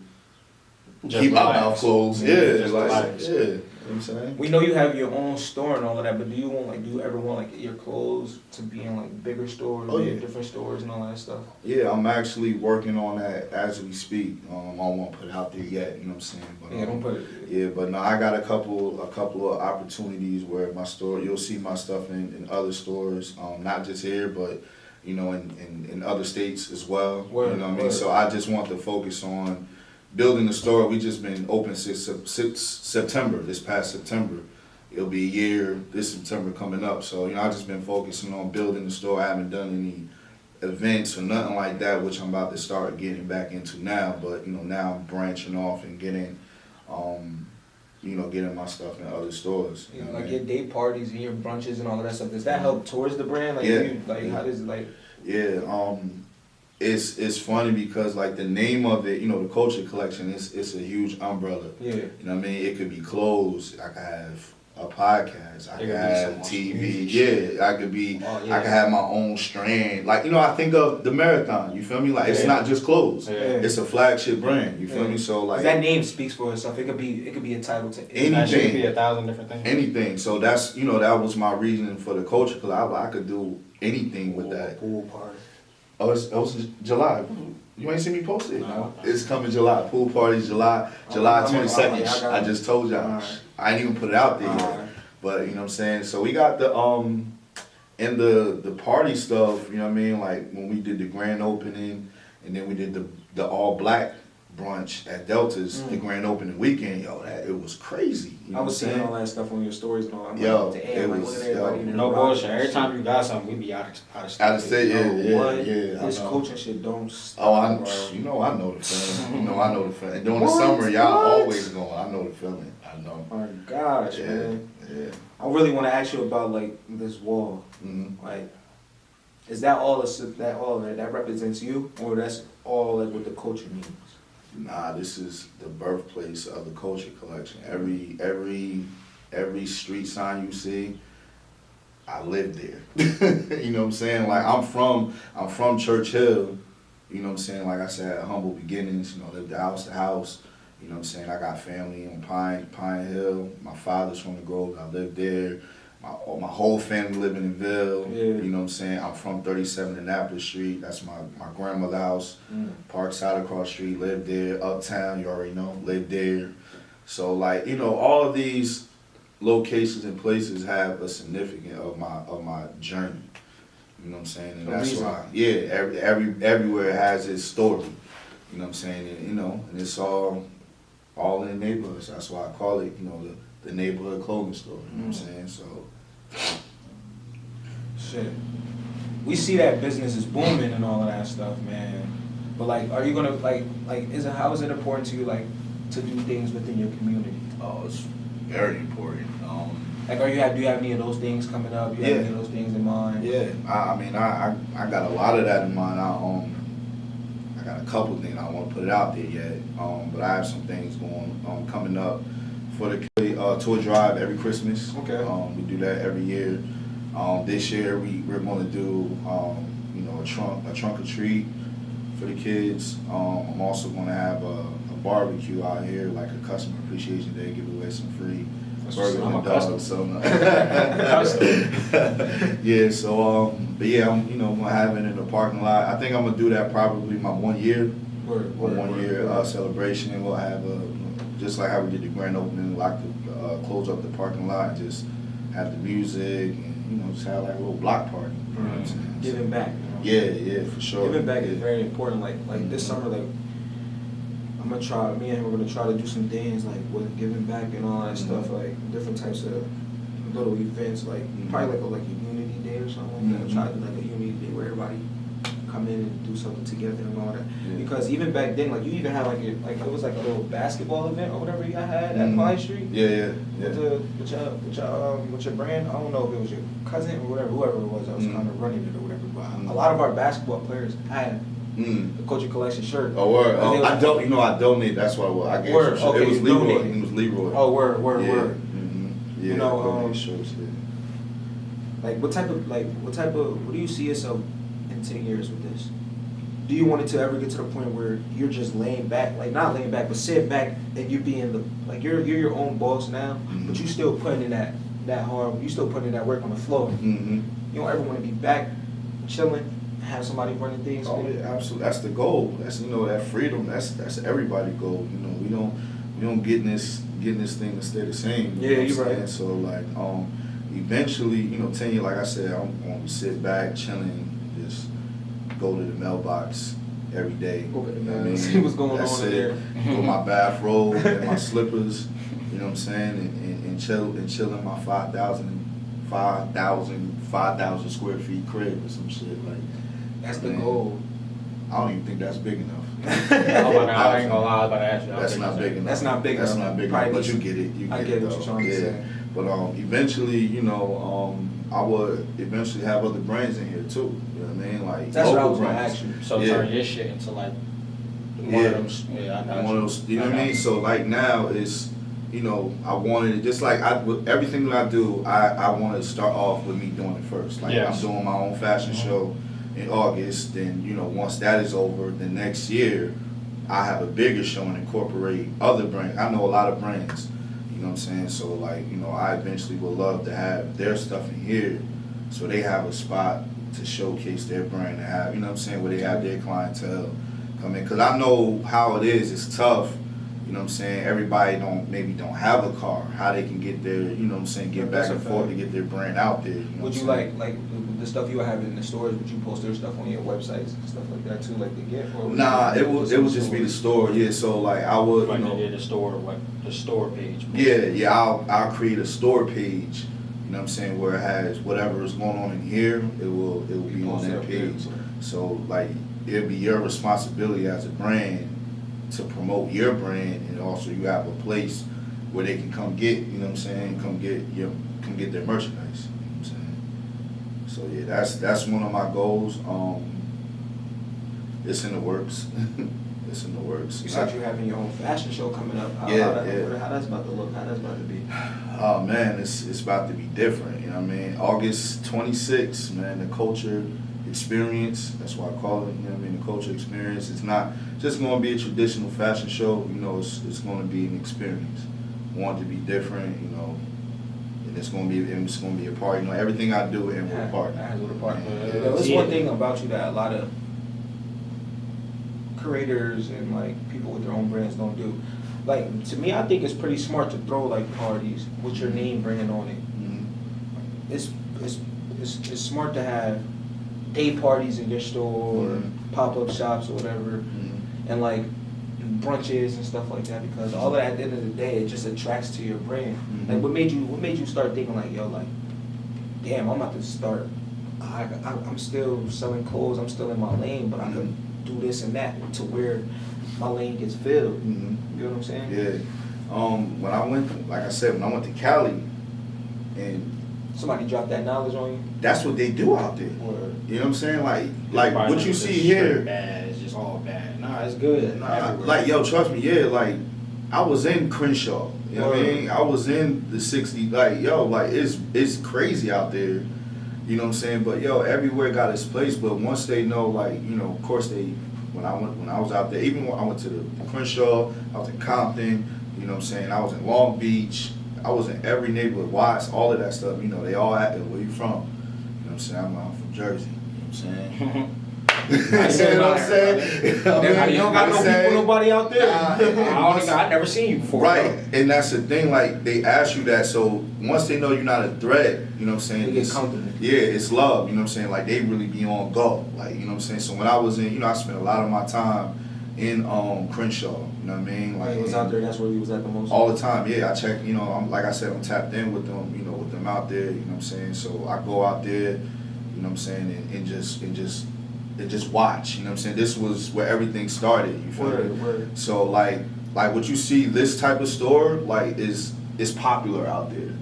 Just keep my relax. mouth closed. Yeah, Yeah, just like, relax. yeah. You know what I'm saying? We know you have your own store and all of that, but do you ever want like your clothes to be in like bigger stores, different stores and all that stuff? Yeah, I'm actually working on that as we speak. I won't put it out there yet, you know what I'm saying? But, Don't put it. Yeah, but no, I got a couple of opportunities where my store, you'll see my stuff in other stores, not just here, but in other states as well. Word, you know what I mean? So I just want to focus on building the store. We just been open since September, this past September. It'll be a year this September coming up. So, I just been focusing on building the store. I haven't done any events or nothing like that, which I'm about to start getting back into now. But, now I'm branching off and getting, getting my stuff in other stores. You know what I mean? Your day parties and your brunches and all of that stuff. Does that help towards the brand? Like, how does it like? Yeah, it's funny because like the name of it, the Culture Collection, it's a huge umbrella. Yeah. You know what I mean? It could be clothes. I could have a podcast. I could have TV. Yeah, I could be. I could have my own strand. Like I think of the Marathon. You feel me? Like it's not just clothes. Yeah. It's a flagship brand. You feel me? So like that name speaks for itself. It could be entitled to anything. It could be 1,000 different things. Anything. So that's that was my reason for the Culture Collection. I could do anything with that. Pool party. Oh, it was July. You ain't seen me post it? No. It's coming July. Pool party's July 22nd. Right. I just told y'all. Right. I ain't even put it out there yet. Right. But you know what I'm saying? So we got the and the party stuff, you know what I mean? Like when we did the grand opening and then we did the all black brunch at Delta's, the grand opening weekend, it was crazy. You know I was what I'm seeing saying? all that stuff on your stories and all. I'm Yo, like, damn, it like, was- look at everybody in the No rock. bullshit. Every time you got something, we be out of state. Out of state, yeah. This I know. coaching shit don't stop. Oh, bro. I know the feeling. I know the feeling. And during the summer, y'all always going. I know the feeling. I know. Oh my gosh, Yeah, man. yeah. I really want to ask you about like this wall. Like, is that all that represents you, or that's all like what the culture means? Nah, this is the birthplace of the Culture Collection. Every street sign you see, I live there. You know what I'm saying? Like I'm from Church Hill. You know what I'm saying? Like I said, humble beginnings. Lived house to house. You know what I'm saying? I got family on Pine Hill. My father's from the Grove. I lived there. My whole family living in Ville. Yeah. You know what I'm saying? I'm from 37 Annapolis Street. That's my grandmother's house. Parkside across the street, lived there. Uptown, you already know, lived there. So like, all of these locations and places have a significance of my journey. You know what I'm saying? And that's why, everywhere has its story. You You know what I'm saying? And, you know, and it's all in the neighborhoods. That's why I call it, you know, the neighborhood clothing store. You know what I'm saying? So. Shit. We see that business is booming and all of that stuff, man. But like, are you gonna how is it important to you like to do things within your community? Oh, it's very important. Like, do you have any of those things coming up? Do you have any of those things in mind? Yeah, I mean, I got a lot of that in mind. I got a couple things. I don't want to put it out there yet, but I have some things coming up for the tour drive every Christmas. Okay. We do that every year. This year we're going to do you know, a trunk or treat for the kids. I'm also going to have a barbecue out here, like a customer appreciation day, give away some free burgers and dogs. So yeah, so but yeah, I'm gonna have it in the parking lot. I think I'm gonna do that probably my 1 year. One year celebration, and we'll have just like how we did the grand opening, close up the parking lot, and just have the music, and just have like a little block party. You know what I'm saying? Giving back. Yeah, for sure. Giving back is very important. Like this summer, like me and him are gonna try to do some things like with giving back and all that stuff, like different types of little events, like probably like a unity day or something like that. Try to do like a unity day where everybody come in and do something together and all that. Yeah. Because even back then, like you even had like it was like a little basketball event or whatever you had at Pine Street. Yeah. With your brand. I don't know if it was your cousin or whoever it was that was kind of running it or whatever. But a lot of our basketball players had the Culture Collection shirt. Oh, word. I donated. That's what I gave. Word. Okay, it was Leroy. It was Leroy. Oh, word. Yeah, You know, shows. Like what do you see yourself in 10 years with this? Do you want it to ever get to the point where you're just laying back, like not laying back, but sitting back and you being you're your own boss now, but you still putting in that hard, you still putting in that work on the floor. You don't ever want to be back chilling, have somebody running things. Oh yeah, absolutely. That's the goal. That's that freedom. That's everybody's goal. We don't get in this thing to stay the same. Yeah, you're right. So like eventually, 10 years, like I said, I'm gonna sit back, chilling, just go to the mailbox every day. See what's going on in there. Go my bathrobe and my slippers, you know what I'm saying, and chill in my 5,000 square feet crib or some shit like. That's the goal. I don't even think that's big enough. I ain't gonna lie, I was about to ask you. That's not big enough. That's not big enough. That's not big enough. But you get it. I get what you're trying to say. But eventually, I would eventually have other brands in here too. You know what I mean? Like that's what I was brands. gonna ask you. So turn your shit into like one of them. Yeah, I got one of those. You know what I mean? So like now it's. I wanted it just like with everything that I do. I wanted to start off with me doing it first. Like I'm doing my own fashion show in August. Then once that is over, the next year I have a bigger show and incorporate other brands. I know a lot of brands. You know what I'm saying? So like I eventually would love to have their stuff in here, so they have a spot to showcase their brand and have where they have their clientele come in. Because I know how it is. It's tough. You know what I'm saying? Everybody don't have a car. How they can get their, get back and forth to get their brand out there. Would you like the stuff you have in the stores? Would you post their stuff on your websites and stuff like that too, like the gift? Nah, it would just be the store. Yeah, so like I would, the store page. Yeah, I'll create a store page. You know what I'm saying? Where it has whatever is going on in here, it will be on that page. So like it'll be your responsibility as a brand to promote your brand, and also you have a place where they can come get, come get their merchandise. You know what I'm saying? So yeah, that's one of my goals. It's in the works. It's in the works. You said you're having your own fashion show coming up. How that's about to look? How that's about to be? Oh man, it's about to be different. You know what I mean? August 26th, man. The Culture Experience. That's why I call it. You know what I mean? The Culture Experience. It's not just going to be a traditional fashion show. It's going to be an experience. I want it to be different. And it's going to be a part. Everything I do in with a partner. There's one thing about you that a lot of creators and like people with their own brands don't do. Like to me, I think it's pretty smart to throw like parties with your name brand on it. It's smart to have day parties in your store or pop-up shops or whatever. and like brunches and stuff like that, because all of that at the end of the day it just attracts to your brand. Like what made you start thinking like, yo, like, damn, I'm about to start. I'm still selling clothes. I'm still in my lane, but I can do this and that to where my lane gets filled. You know what I'm saying? Yeah. When I went, like I said, when I went to Cali, and Somebody dropped that knowledge on you. that's what they do out there. Or You know what I'm saying? Like Everybody what you knows see it's here. straight bad. It's just all bad. Nah, it's good. Everywhere. Like, yo, trust me, yeah, like, I was in Crenshaw, you know what I mean? I was in the 60, like, yo, like, it's crazy out there, you know what I'm saying? But, yo, everywhere got its place, but once they know, like, you know, of course when I was out there, even when I went to the Crenshaw, I was in Compton, you know what I'm saying? I was in Long Beach, I was in every neighborhood, Watts, all of that stuff, you know, they all asked, where you from? You know what I'm saying? I'm from Jersey, you know what I'm saying? You know what I'm saying? you don't got no people, nobody out there. I never seen you before. Right, bro. and that's the thing, like, they ask you that, so once they know you're not a threat, you know what I'm saying? They get comfortable. Yeah, it's love, you know what I'm saying? Like, they really be on go, like, you know what I'm saying? So when I was in, you know, I spent a lot of my time in Crenshaw, you know what I mean? Like, When he was out there, that's where he was at the most. all the time, yeah, I check, you know, like I said, I'm tapped in with them, you know, with them out there, you know what I'm saying? So I go out there, you know what I'm saying, and just watch, you know what I'm saying? This was where everything started, you feel me? Word. So like what you see, this type of store, like, is popular out there.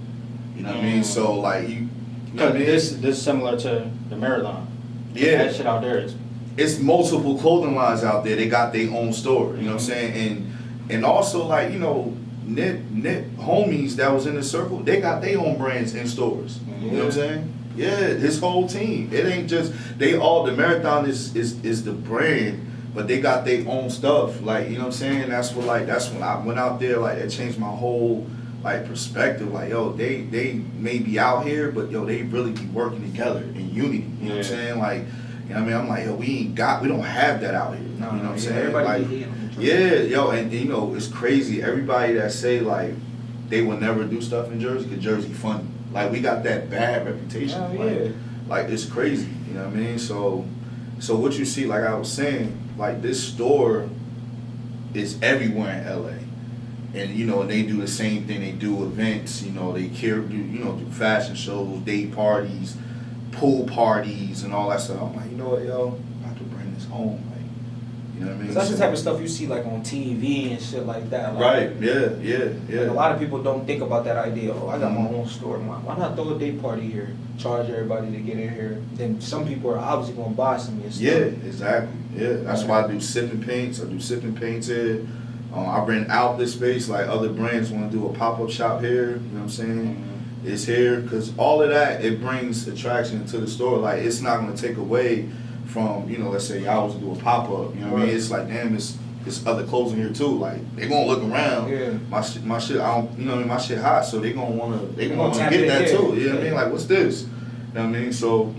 You know what I mean? So like you know what I mean? This similar to the Marathon. Yeah. That shit out there is. It's multiple clothing lines out there. They got their own store, you know what I'm saying? And also, like, you know, Nip homies that was in the circle, they got their own brands in stores. You know what I'm saying? Yeah, his whole team. It ain't just the Marathon is the brand, but they got their own stuff. Like, you know what I'm saying? That's when I went out there, like, it changed my whole, like, perspective. Like, yo, they may be out here, but yo, they really be working together in unity. You know what I'm saying? Like, you know what I mean? I'm like, yo, we don't have that out here. No, you know what I'm saying? everybody Like, be hating. yeah, yo, and you know, it's crazy. Everybody that say, like, they will never do stuff in Jersey, because Jersey funny. Like, we got that bad reputation. Oh, yeah. Like, it's crazy, you know what I mean? So what you see, like I was saying, like, this store is everywhere in LA. And, you know, and they do the same thing. They do events, you know, do fashion shows, day parties, pool parties, and all that stuff. I'm like, you know what, yo, I have to bring this home. Like, you know what I mean? 'Cause that's the type of stuff you see like on TV and shit like that. Like, Right, yeah. Like, a lot of people don't think about that idea. Oh, I got my own store. Why not throw a day party here? Charge everybody to get in here. Then some people are obviously gonna buy some of your stuff. Yeah, exactly. Yeah, that's why I do sipping paints. I do sipping paints here. I rent out this space. Like, other brands want to do a pop-up shop here. You know what I'm saying? It's here because all of that, it brings attraction to the store. Like, it's not going to take away from, you know, let's say I was to do a pop-up. You know what I mean? It's like, damn, it's other clothes in here too. Like, they gonna look around. Yeah. My shit. I don't. You know what I mean? My shit hot, so they gonna wanna tap get in, that yeah. too. You know what I mean? Like, what's this? You know what I mean? So,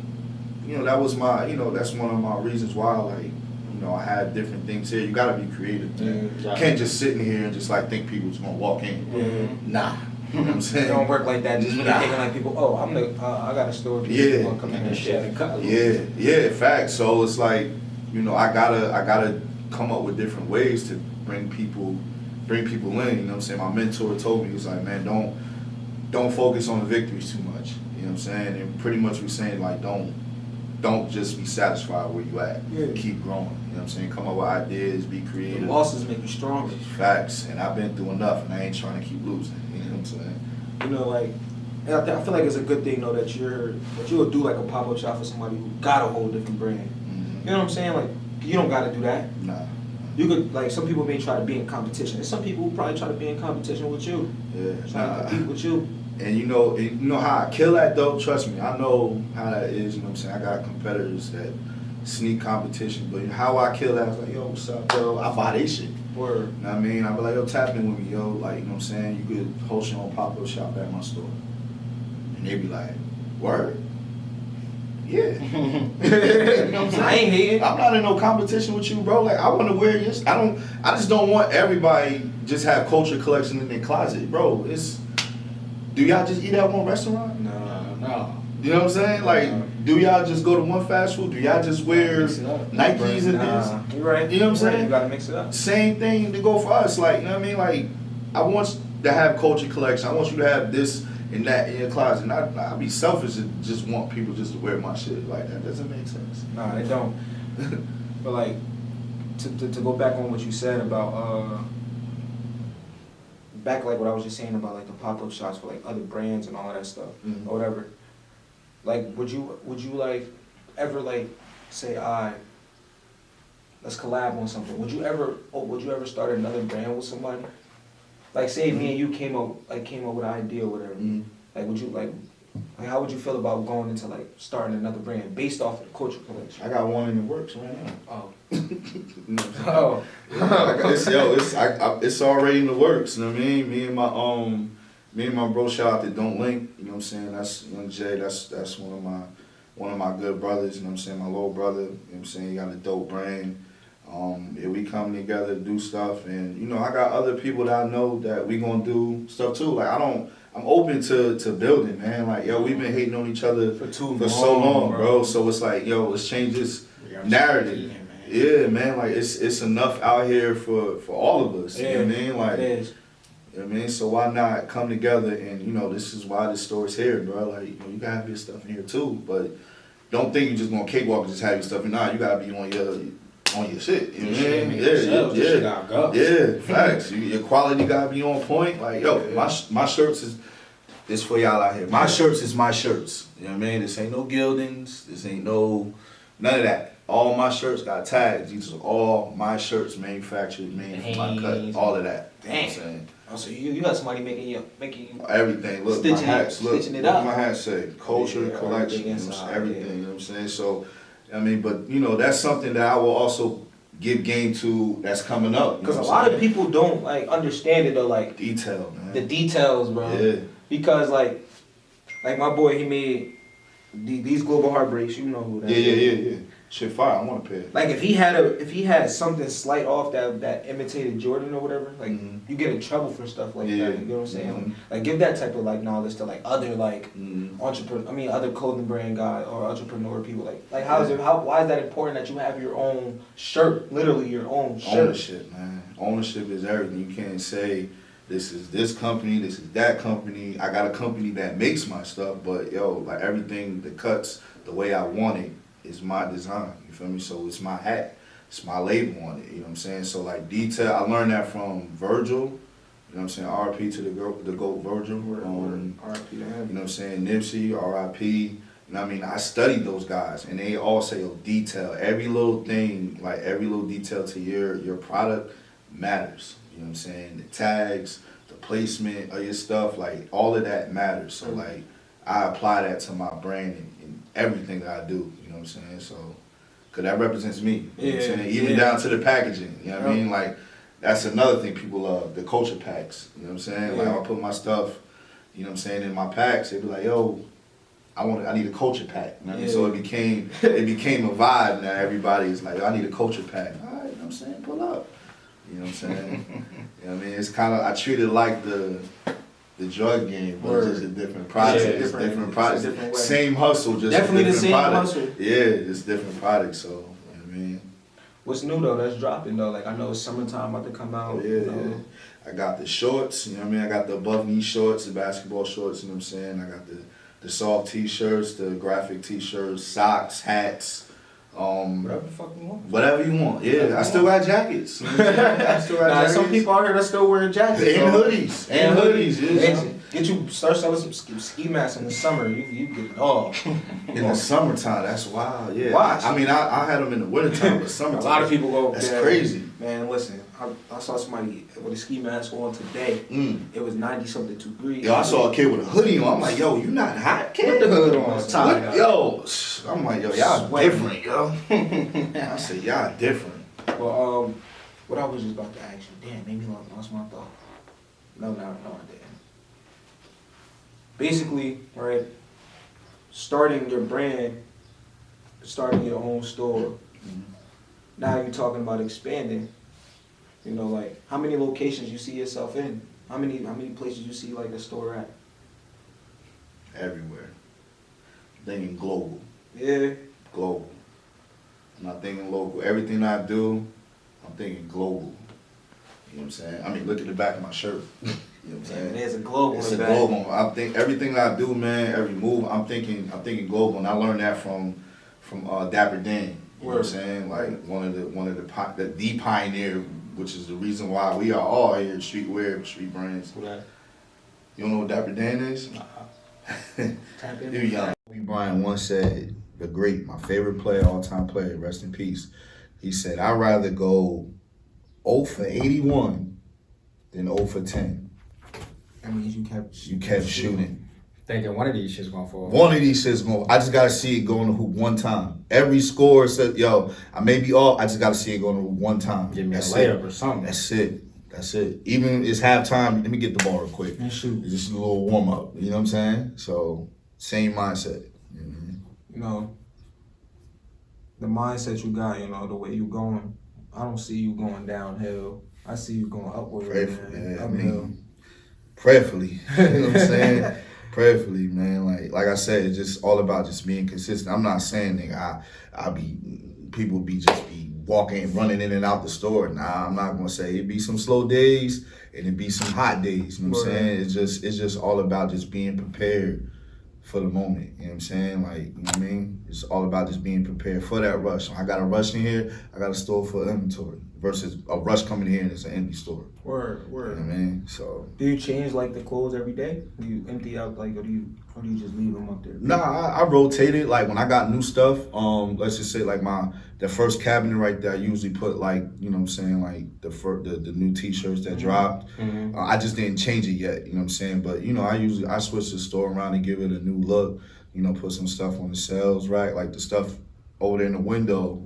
you know, that was my. You know, that's one of my reasons why, like, you know, I had different things here. You gotta be creative, man. Yeah. You can't just sit in here and just like think people just gonna walk in. Nah. You know what I'm saying? It don't work like that. Just when you're thinking like people, oh, I got a store. People Yeah. gonna come in and shit and cut. Yeah, facts. So it's like, you know, I gotta come up with different ways to bring people in. You know what I'm saying? My mentor told me, he was like, man, don't focus on the victories too much. You know what I'm saying? And pretty much we're saying, like, don't just be satisfied where you at. Yeah. Keep growing. You know what I'm saying? Come up with ideas, be The creative. losses make you stronger. Facts. And I've been through enough, and I ain't trying to keep losing. You know what I'm saying? You know, like, and I feel like it's a good thing though that you'll do like a pop-up shop for somebody who got a whole different brand. Mm-hmm. You know what I'm saying? Like, you don't gotta do that. Nah. You could, like, some people may try to be in competition. There's some people who probably try to be in competition with you. Yeah. Trying to compete with you. And you know how I kill that though, trust me, I know how that is, you know what I'm saying? I got competitors that sneak competition, but how I kill that, I was like, yo, what's up, yo? I buy they shit. Word. You know what I mean? I be like, yo, tap in with me, yo. Like, you know what I'm saying? You could host your own pop-up shop at my store. And they be like, word? Yeah. You know what I'm saying? I ain't hating. I'm not in no competition with you, bro. Like, I want to wear this. I just don't want everybody just have Culture Collection in their closet, bro. Do y'all just eat at one restaurant? No. You know what I'm saying? Like, do y'all just go to one fast food? Do y'all just wear Mix it up. Nikes and Nah, this? you right. You know what I'm saying? You gotta mix it up. Same thing to go for us. Like, you know what I mean? Like, I want to have Culture Collection. I want you to have this and that in your closet. And I'd be selfish and just want people just to wear my shit. Like, that doesn't make sense. Nah, they don't. But like, to go back on what you said about back like what I was just saying about like the pop-up shops for like other brands and all of that stuff Mhm. or whatever. Like, would you like ever like say, let's collab on something? Would you ever start another brand with somebody? Like, say me and you came up with an idea or whatever. Mhm. Like, would you like how would you feel about going into like starting another brand based off of the Culture Collection? I got one in the works right now. Oh. You know what I'm saying? Oh. It's already in the works. You know what I mean? Me and my bro, shout out to Don't Link. You know what I'm saying? That's Young Jay. That's one of my good brothers. You know what I'm saying? My little brother. You know what I'm saying? He got a dope brain. Yeah, we come together to do stuff, and you know, I got other people that I know that we gonna do stuff too. Like, I'm open to building, man. Like, yo, we've been hating on each other for so long, bro. So it's like, yo, let's change this narrative. Yeah, man. Like, it's enough out here for all of us. You know what I mean? Like, it is. You know what I mean? So why not come together and, you know, this is why this store's here, bro. Like, you know, you gotta have your stuff in here too, but don't think you're just gonna cakewalk and just have your stuff in. Nah, you gotta be on your shit. You know what I mean? Yeah, facts. Your quality gotta be on point. Like, yo, my shirts is for y'all out here. My shirts is my shirts. You know what I mean? This ain't no gildings. This ain't none of that. All my shirts got tags. These are all my shirts manufactured, made from my cut. All of that. You know what I'm saying? Oh, so you got somebody making you everything. Look, stitching my hats. Look, stitching it what up. my hats say? Culture Collection. Everything. You know what I'm saying? So, I mean, but you know, that's something that I will also give game to. That's coming up. Because a lot of people don't like understand it though. Like detail, man. The details, bro. Yeah. Because like my boy, he made these global heartbreaks. You know who that is. Yeah. Shit fire, I want to pay. Like if he had something slight off that imitated Jordan or whatever, like you get in trouble for stuff like that. You know what I'm saying? Like give that type of like knowledge to like other like other clothing brand guys or entrepreneur people. Like why is that important that you have your own shirt, literally your own shirt? Ownership, man. Ownership is everything. You can't say this is this company, this is that company. I got a company that makes my stuff, but yo, like everything, the cuts, the way I want it. Is my design, you feel me? So it's my hat, it's my label on it, you know what I'm saying? So like detail, I learned that from Virgil, you know what I'm saying? R.I.P. to the GOAT Virgil. R.I.P. to him. You know what I'm saying? Nipsey, R.I.P. You know what I mean? I studied those guys and they all say, oh, detail, every little thing, like every little detail to your product matters, you know what I'm saying? The tags, the placement of your stuff, like all of that matters. So like I apply that to my brand and everything that I do. You know what I'm saying? So, because that represents me. You know what I'm saying? Even down to the packaging. You know what I mean? Like, that's another thing people love, the culture packs. You know what I'm saying? Like, I'll put my stuff, you know what I'm saying, in my packs. They'd be like, yo, I need a culture pack. You know what I mean? So it became a vibe now. Everybody's like, I need a culture pack. All right, you know what I'm saying? Pull up. You know what I'm saying? You know what I mean? It's kind of, I treat it like the drug game, but it's just a different product. It's different product. Same hustle, just definitely a different the same product. hustle. Yeah, it's different products. So, you know what I mean? What's new though? That's dropping though. Like I know it's summertime about to come out. Yeah. I got the shorts. You know what I mean? I got the above knee shorts, the basketball shorts. You know what I'm saying? I got the soft t-shirts, the graphic t-shirts, socks, hats. Whatever the fuck you want. Whatever you want. Yeah, I still got jackets. You know what I'm saying? I still got jackets. Some people out here that still wearing jackets. And hoodies. And hoodies. Yeah. Start selling some ski masks in the summer. You get it all. In the summertime, that's wild. Yeah. Watch. I mean, I had them in the wintertime, but summertime. A lot of people go. That's crazy. Man, listen. I saw somebody with a ski mask on today. It was 90-something degrees. Yo, I saw a kid with a hoodie on. I'm like, yo, you not hot, kid? Put the hood on. Yo, I'm like, yo, y'all different, yo. I said, y'all different. Well, what I was just about to ask you, damn, maybe I lost my thought. No, I didn't. Basically, right, starting your brand, starting your own store. Now you're talking about expanding. You know, like how many locations you see yourself in? How many places you see like a store at? Everywhere. thinking global. Yeah. Global. I'm not thinking local. Everything I do, I'm thinking global. You know what I'm saying? I mean, look at the back of my shirt. You know what I'm saying? There's a global. It's a global. I think everything I do, man, every move, I'm thinking global, and I learned that from Dapper Dan. You know what I'm saying? Like one of the pioneer, which is the reason why we are all here, streetwear, street brands. Right. You don't know what Dapper Dan is? Tap in. You're young. Kobe Bryant once said, the great, my favorite player, all-time player, rest in peace. He said, I'd rather go 0 for 81 than 0 for 10. That means you kept shooting. Thinking one of these shit's gonna fall. One of these shit's going. I just gotta see it go in the hoop one time. Every score says, "Yo, I may be off. I just gotta see it go in the hoop one time." Give me That's a layup it. or something. That's it. That's it. Even if it's halftime, let me get the ball real quick. And shoot. It's just a little warm up. You know what I'm saying? So same mindset. You know, the mindset you got. You know, the way you going. I don't see you going downhill. I see you going upward. Prayerfully, Uphill. Prayerfully. You know what I'm saying? Prayerfully, man. Like I said, it's just all about just being consistent. I'm not saying, nigga, people be walking, running in and out the store. Nah, I'm not gonna say it be some slow days and it be some hot days. You know what I'm saying? It's just all about just being prepared for the moment. You know what I'm saying? Like, you know what I mean? It's all about just being prepared for that rush. I got a rush in here, I got a store for inventory versus a rush coming here and it's an empty store. Word. You know what I mean? So Do you change like the clothes every day? Do you empty out like, or do you just leave them up there? Nah, I rotated. Like when I got new stuff, let's just say like the first cabinet right there, I usually put like, you know what I'm saying, like the new t-shirts that dropped. Mm-hmm. I just didn't change it yet, you know what I'm saying? But you know, I switch the store around and give it a new look, you know, put some stuff on the shelves, right? Like the stuff over there in the window,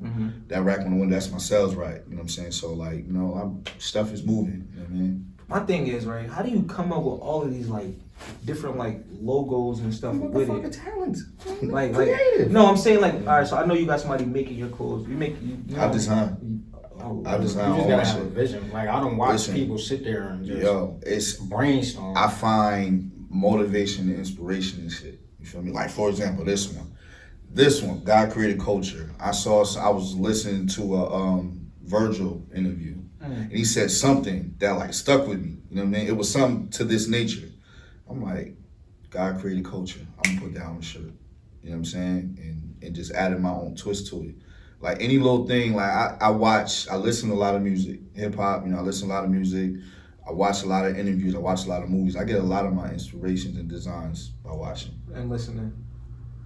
that rack on the window, that's my sales right, you know what I'm saying? So like, you know, stuff is moving, you know what I mean? My thing is, right, how do you come up with all of these like different like logos and stuff with it? Talent. Like, creative. no, I'm saying like, all right, so I know you got somebody making your clothes. You I design. I design You just all gotta my have a shit. vision. Like I don't watch Listen, people sit there and just it's brainstorm. I find motivation and inspiration and shit. You feel me? Like for example, this one, God Created Culture. I was listening to a Virgil interview, and he said something that like stuck with me. You know what I mean? It was something to this nature. I'm like, God created culture. I'm gonna put that on a shirt. You know what I'm saying? And just added my own twist to it. Like any little thing, like I listen to a lot of music, hip hop, you know, I listen to a lot of music. I watch a lot of interviews, I watch a lot of movies. I get a lot of my inspirations and designs by watching. and listening. You know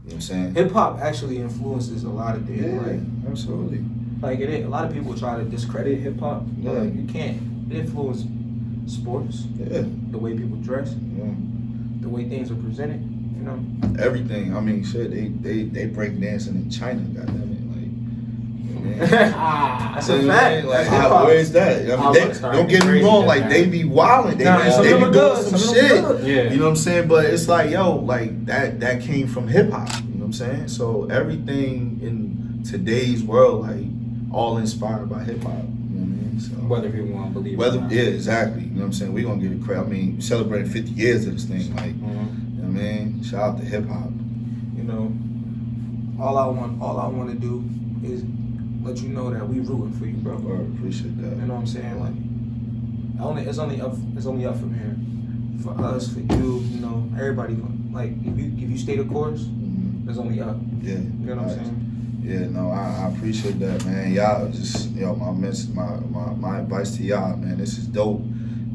what I'm saying? Hip hop actually influences a lot of things. Like, absolutely. like a lot of people try to discredit hip hop, but like, you can't. It influences sports, Yeah. the way people dress, Yeah. the way things are presented. You know. Everything. I mean, shit, they break dancing in China, goddamn it. That's a fact. Like, That's where is that? I mean, don't get me wrong. Like they be wilding. They some be of them doing are some good, shit. Yeah. You know what I'm saying? But it's like, yo, like that came from hip hop. You know what I'm saying? So everything in today's world, like all inspired by hip hop. You know what I mean? So Whether people want to believe it or not. yeah, exactly. You know what I'm saying? We gonna get it credit. I mean, celebrating 50 years of this thing. Like, you know what I mean? Shout out to hip hop. You know, all I want to do is let you know that we rooting for you, bro. Appreciate that. You know what I'm saying? Like, it's only up from here. For us, for you, you know, everybody. Like, if you stay the course, it's only up. Yeah. You know what I'm saying? Yeah, no, I appreciate that, man. Y'all just, my advice to y'all, man, this is dope.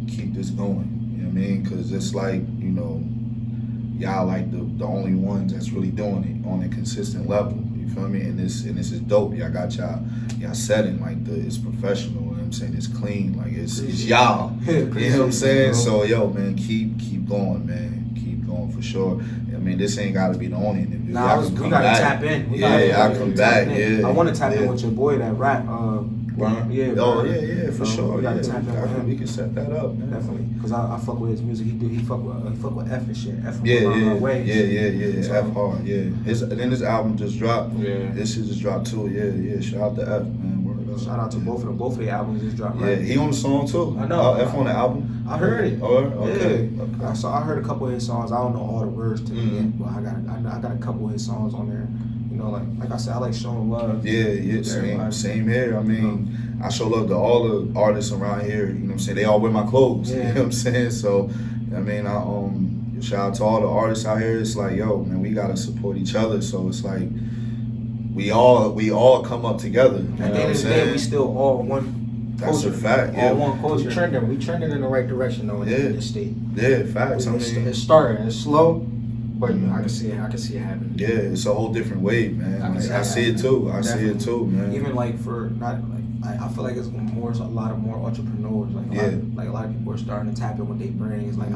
Keep this going. You know what I mean? Because it's like, you know, y'all like the only ones that's really doing it on a consistent level. You feel me? And this is dope. Y'all got y'all setting like it's professional. You know what I'm saying? It's clean. Like it's y'all. You know what I'm saying? So yo, man, keep going, man. Keep going for sure. I mean, this ain't gotta be the only interview. Nah, we gotta tap in. I'll come back. Yeah. I want to tap in with your boy that rap. Brian? Yeah. Oh, Brian. yeah, for sure. We gotta tap in with him. We can set that up, man. Definitely, because I fuck with his music. He fuck with F and shit. F from Yeah. So, F hard, yeah. His album just dropped. Yeah. This shit just dropped too. Yeah. Shout out to F, man. Word. Shout out to both of them. Both of their albums just dropped. Yeah, Right? he on the song too. I know. F on the album. I heard it. Oh, okay. Yeah. Okay. I heard a couple of his songs. I don't know all the words to Mhm. it, but I got a couple of his songs on there. You know, like I said, I like showing love. Yeah, to same everybody. here. I mean, I show love to all the artists around here. You know what I'm saying? They all wear my clothes. Yeah. You know what I'm saying? So, I mean, shout out to all the artists out here. It's like, yo, man, we gotta support each other. So it's like we all come up together. You know At what the end I'm of the day, saying? we still all one That's culture. a fact. Yeah. All one We culture. trending in the right direction though in Yeah. this state. Yeah, facts. I It's, mean, it's starting. It's slow, but Mhm. I can see it. I can see it happening. yeah, it's a whole different wave, man. I see it too. I see it too, man. Even like for not like I feel like it's more a lot of more entrepreneurs. Like a lot of people are starting to tap in with their brains. Like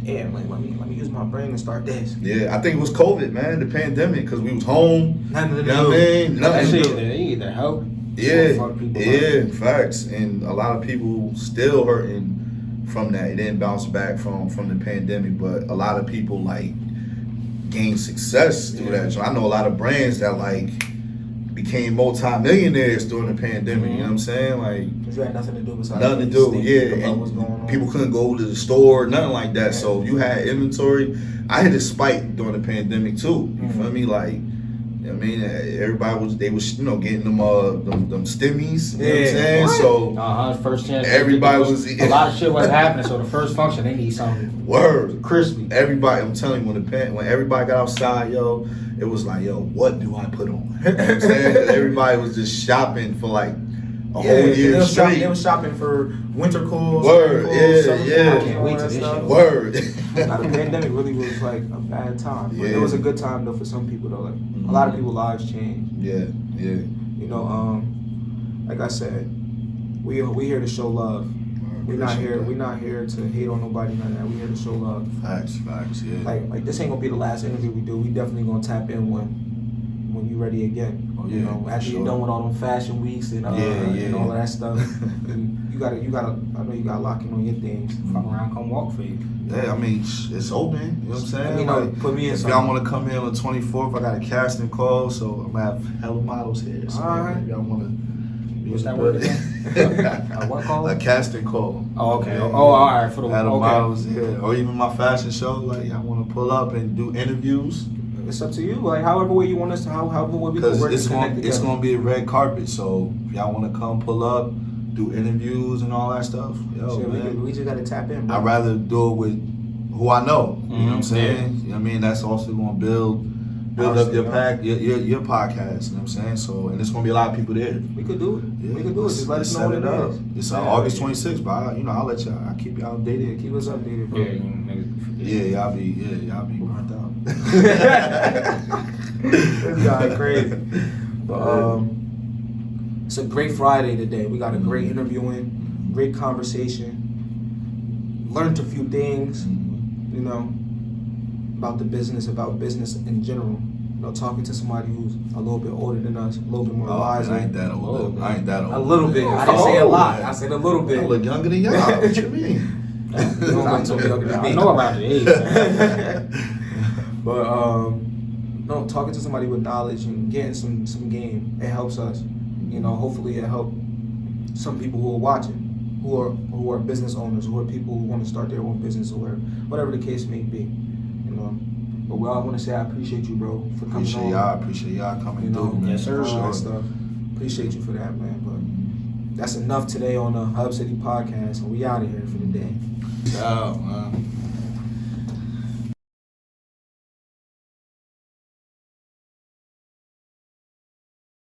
damn, like let me use my brain and start this. Yeah, I think it was COVID, man, the pandemic, because we was home. Nothing to You know what I mean? That Nothing to shit, do. you need to help. Yeah, Fuck people up. yeah, facts. And a lot of people still hurting from that. It didn't bounce back from the pandemic, but a lot of people like gained success through that. So I know a lot of brands that like became multi-millionaires during the pandemic. You know what I'm saying? Like Cause you had nothing to do besides nothing to do. think Yeah, about what's going on. and people couldn't go to the store, nothing like that. So you had inventory. I had a spike during the pandemic too. You feel me? Like. I mean, everybody was getting them stimmies. You know what I'm saying? What? So First chance. everybody was A lot of shit was happening. So the first function, they need something word. crispy. Everybody, I'm telling you, when everybody got outside, yo, it was like, yo, what do I put on? You know what I'm saying? 'Cause everybody was just shopping for like a whole year straight. They was shopping for winter clothes. Word, spring clothes, yeah, summer yeah. clothes, I can't all wait that till this stuff. shit Word. Now, the pandemic really was like a bad time. But Yeah. it was a good time though for some people though. Like a lot of people's lives changed. Yeah, yeah. You know, like I said, we here to show love. We're not here to hate on nobody, none of that. We're here to show love. Facts, yeah. Like this ain't gonna be the last interview we do. We definitely gonna tap in when you ready again. Oh, You yeah, know, after sure. you're done with all them fashion weeks and and all of that stuff. And you gotta. I know you gotta lock in on your things. Fuck around, come walk for you. Yeah, I mean, it's open. You know what I'm saying? I mean, Like, put me in if something. y'all want to come in on the 24th, I got a casting call, so I'm gonna have hella models here. So All right. if y'all want to. What's that word again? A what call? A casting call. Oh, okay. Yeah, Oh, all right. For the Had okay. models, yeah, or even my fashion show. Like, y'all want to pull up and do interviews It's up to you. Like however way you want us to. However way we can because work it's and connect gonna it's together. gonna be a red carpet. So if y'all want to come pull up, do interviews and all that stuff, yo, Shit, man. we just gotta tap in. Bro. I'd rather do it with who I know. You know what I'm Mhm, saying? You know what I mean? That's also gonna build up your your podcast. You know what I'm saying? So, and there's gonna be a lot of people there. We could do it. Yeah, We could do it. Just let us know set what it it up. is. It's Yeah. August 26th, but I'll let y'all. I'll keep y'all Yeah, updated. keep us updated, bro. Yeah, you niggas. Yeah, y'all be burnt out. This guy crazy. But it's a great Friday today. We got a great interview in, great conversation. Learned a few things, you know, about business in general. You know, talking to somebody who's a little bit older than us, a little bit more wise. I ain't that old. I ain't that old. A little bit. I didn't say a lot. I said a little bit. I look younger than y'all. What you mean? You don't look so younger than me. I know around the age. Man. But no, talking to somebody with knowledge and getting some game, it helps us. You know, hopefully it help some people who are watching, who are business owners, who are people who want to start their own business or whatever the case may be. You know, but I want to say I appreciate you, bro, for coming on. Appreciate y'all coming You know, through, man. Yes, sir. all that Sure. stuff. Appreciate you for that, man. But that's enough today on the Hub City Podcast, and we out of here for the day. Yeah, man.